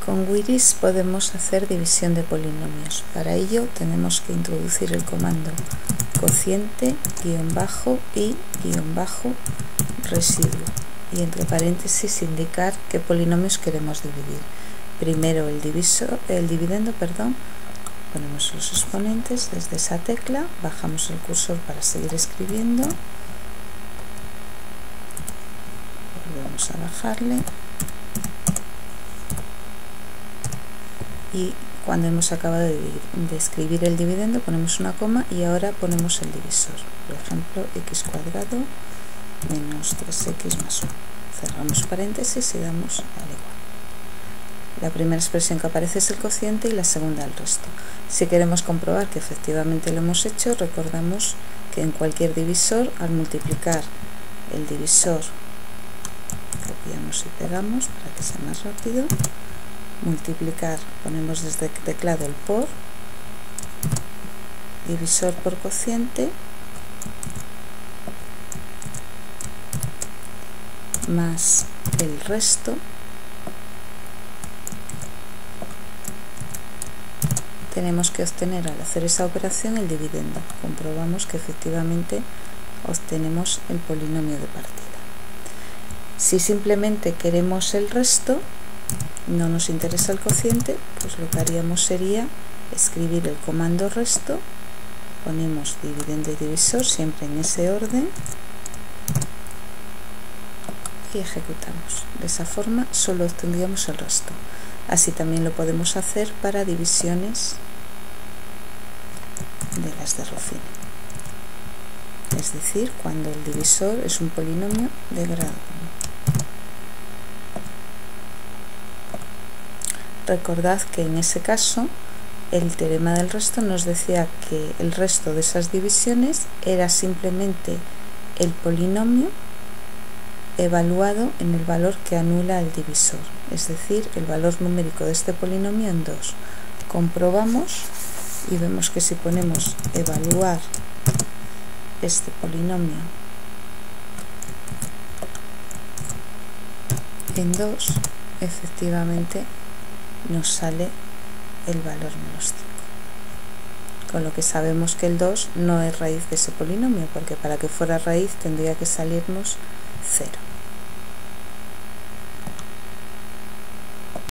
Con Wiris podemos hacer división de polinomios. Para ello tenemos que introducir el comando cociente -i residuo y entre paréntesis indicar qué polinomios queremos dividir. Primero el dividendo, ponemos los exponentes desde esa tecla, bajamos el cursor para seguir escribiendo, volvemos a bajarle y cuando hemos acabado de escribir el dividendo ponemos una coma y ahora ponemos el divisor, por ejemplo x² menos 3x más 1. Cerramos paréntesis y damos al igual. La primera expresión que aparece es el cociente y la segunda el resto. Si queremos comprobar que efectivamente lo hemos hecho, recordamos que en cualquier divisor, al multiplicar el divisor, copiamos y pegamos para que sea más rápido, multiplicar, ponemos desde el teclado el por, divisor por cociente, más el resto, tenemos que obtener al hacer esa operación el dividendo. Comprobamos que efectivamente obtenemos el polinomio de partida. Si simplemente queremos el resto, no nos interesa el cociente, pues lo que haríamos sería escribir el comando resto, ponemos dividendo y divisor siempre en ese orden y ejecutamos. De esa forma solo obtendríamos el resto. Así también lo podemos hacer para divisiones de las de Ruffini, es decir, cuando el divisor es un polinomio de grado 1. Recordad que en ese caso el teorema del resto nos decía que el resto de esas divisiones era simplemente el polinomio evaluado en el valor que anula el divisor, es decir, el valor numérico de este polinomio en 2. Comprobamos y vemos que si ponemos evaluar este polinomio en 2, efectivamente nos sale el valor menos 5. Con lo que sabemos que el 2 no es raíz de ese polinomio, porque para que fuera raíz tendría que salirnos 0.